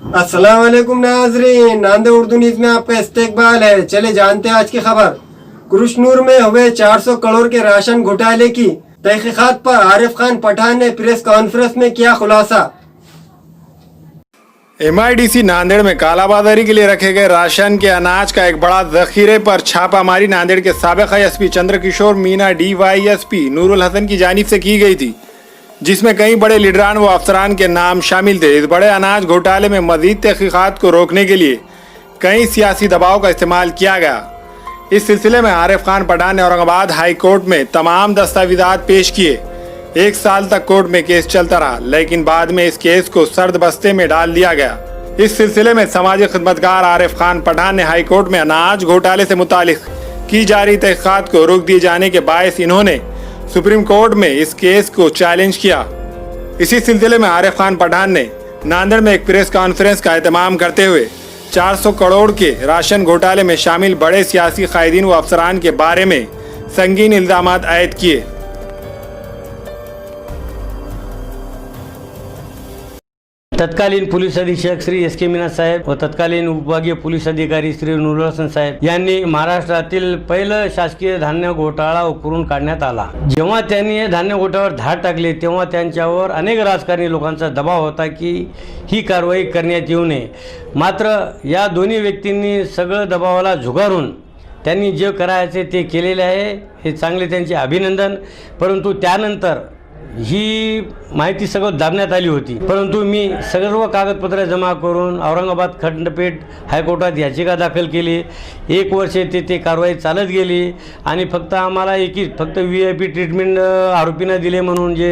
अस्सलाम वालेकुम नाजरीन, नांदेड़ उर्दू न्यूज में आपका इस्तकबाल है। चले जानते हैं आज की खबर। कुरुशनूर में हुए 400 करोड़ के राशन घोटाले की तहकीकात पर आरिफ खान पठान ने प्रेस कॉन्फ्रेंस में किया खुलासा। MIDC नांदेड़ में कालाबाजारी के लिए रखे गए राशन के अनाज का एक बड़ा जखीरे पर छापामारी नांदेड़ के साबिक SP चंद्रकिशोर मीना DYSP नूरुल हसन की जानिब से की गई थी, जिसमें कई बड़े लीडरान व अफसरान के नाम शामिल थे। इस बड़े अनाज घोटाले में मजीद तहकीकात को रोकने के लिए कई सियासी दबाव का इस्तेमाल किया गया। इस सिलसिले में आरिफ खान पठान ने औरंगाबाद हाई कोर्ट में तमाम दस्तावेजात पेश किए। 1 साल तक कोर्ट में केस चलता रहा, लेकिन बाद में इस केस को सर्द बस्ते में डाल दिया गया। इस सिलसिले में समाजी खिदमतगार आरिफ खान पठान ने हाई कोर्ट में अनाज घोटाले से मुतालिक की जा रही तहकीकात को रोक दिए जाने के बायस इन्होंने सुप्रीम कोर्ट में इस केस को चैलेंज किया। इसी सिलसिले में आरिफ खान पठान ने नांदेड़ में एक प्रेस कॉन्फ्रेंस का एहतमाम करते हुए 400 करोड़ के राशन घोटाले में शामिल बड़े सियासी कायदीन व अफसरान के बारे में संगीन इल्जामात आयद किए। तत्कालीन पोलीस अधीक्षक श्री SK मीना साहेब व तत्कालीन उपविभागीय पोलीस अधिकारी श्री नूरुल हसन साहेब यांनी महाराष्ट्रातील पहिलं शासकीय धान्य घोटाळा उकरून काढण्यात आला। जेव्हा त्यांनी हे धान्य घोटाळ्यावर धाड टाकले तेव्हा त्यांच्यावर अनेक राजकारणी लोकांचा दबाव होता की ही कारवाई करण्यात येऊ नये। मात्र या दोन्ही व्यक्तींनी सगळं दबावाला झुगारून त्यांनी जे करायचे ते केलेले आहे, हे चांगले त्यांचे अभिनंदन। परंतु त्यानंतर ही माहिती सगळं दाबण्यात आली होती, परंतु मी सर्व कागदपत्रे जमा करून औरंगाबाद खंडपीठ हायकोर्टात याचिका दाखल केली। 1 वर्ष ते कारवाई चालत गेली आणि फक्त आम्हाला फक्त VIP ट्रीटमेंट आरोपींना दिले म्हणून जे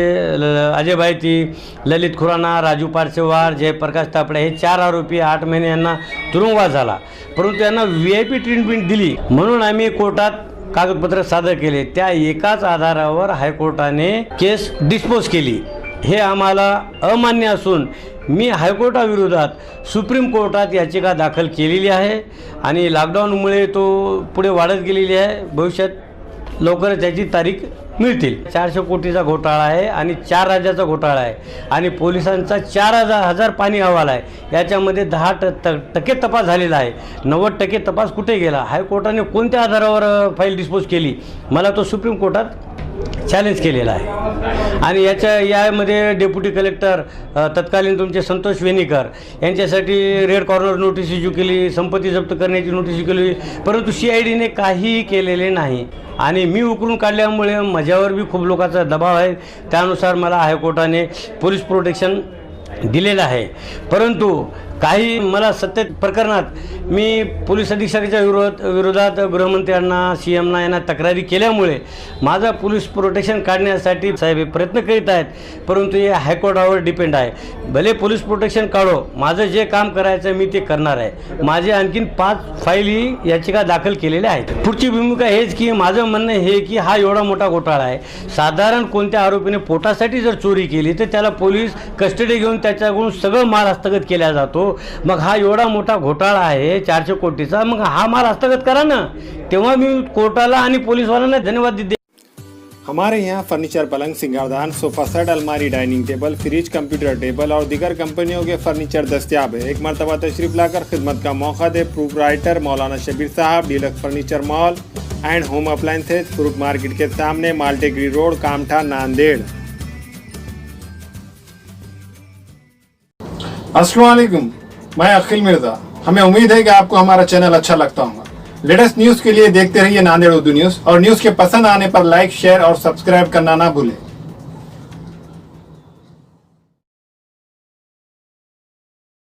अजय बायती, ललित खुराना, राजू पारसेवार, जयप्रकाश तापडे हे 4 आरोपी 8 महिने यांना तुरुंगवास झाला, परंतु यांना VIP ट्रीटमेंट दिली म्हणून आम्ही कोर्टात कागदपत्र सादर केले। त्या एकाच आधारावर हायकोर्टाने केस डिस्पोज केली। हे आम्हाला अमान्य असून मी हायकोर्टाविरोधात सुप्रीम कोर्टात याचिका दाखल केलेली आहे आणि लॉकडाऊनमुळे तो पुढे वाढत गेलेली आहे। भविष्यात लवकरच त्याची तारीख मिळतील। 400 कोटीचा घोटाळा आहे आणि 4 राज्याचा घोटाळा आहे आणि पोलिसांचा 4,000 पाणी अहवाल आहे। याच्यामध्ये 10% तपास झालेला आहे। 90% तपास कुठे गेला, हायकोर्टाने कोणत्या आधारावर फाईल डिस्पोज केली, मला तो सुप्रीम कोर्टात चॅलेंज केलेला आहे। आणि यामध्ये डेप्युटी कलेक्टर तत्कालीन तुमचे संतोष वेणीकर यांच्यासाठी रेड कॉर्नर नोटीस इश्यू केली, संपत्ती जप्त करण्याची नोटीस इश्यू केली, परंतु CIDने काहीही केलेले नाही आणि मी उकरून काढल्यामुळे माझ्यावर बी खूप लोकांचा दबाव आहे। त्यानुसार मला हायकोर्टाने पोलीस प्रोटेक्शन दिलेलं आहे। परंतु काही मला सत्तेत प्रकरणात मी पोलीस अधीक्षकाच्या विरोधात गृहमंत्र्यांना, CMना यांना तक्रारी केल्यामुळे माझा पोलीस प्रोटेक्शन काढण्यासाठी साहेब प्रयत्न करीत आहेत, परंतु हे हायकोर्टावर डिपेंड आहे। भले पोलीस प्रोटेक्शन काढो, माझं जे काम करायचं मी ते करणार आहे। माझे आणखीन 5 फाईली याचिका दाखल केलेल्या आहेत। पुढची भूमिका हेच की माझं म्हणणं हे की हा एवढा मोठा घोटाळा आहे, साधारण कोणत्या आरोपीने पोटासाठी जर चोरी केली तर त्याला पोलीस कस्टडी घेऊन त्याच्याकडून सगळं माल हस्तगत केला जातो। मग हा एवढा मोठा घोटाळा आहे 400 कोटीचा, मग हा माल हस्तगत करा ना। तेव्हा मी कोर्टाला आणि पोलीसवाल्यांना धन्यवाद देते। हमारे यहाँ फर्नीचर, पलंग, सिंगारदान, सोफा सेट, अलमारी, dining table, fridge, computer table और दीगर कंपनियों के फर्नीचर दस्तियाब है। एक मरतबा तशरीफ लाकर खिदमत का मौका दे। प्रोप्राइटर मौलाना शबीर साहब, deluxe furniture mall and home appliances, fruit market के सामने, माल्टेगिरी रोड, कामठा, नांदेड़। अस्सलाम वालेकुम, मैं अखिल मिर्जा। हमें उम्मीद है कि आपको हमारा चैनल अच्छा लगता होगा। लेटेस्ट न्यूज के लिए देखते रहिए नांदेड़ उर्दू न्यूज, और न्यूज के पसंद आने पर लाइक, शेयर और सब्सक्राइब करना ना भूलें।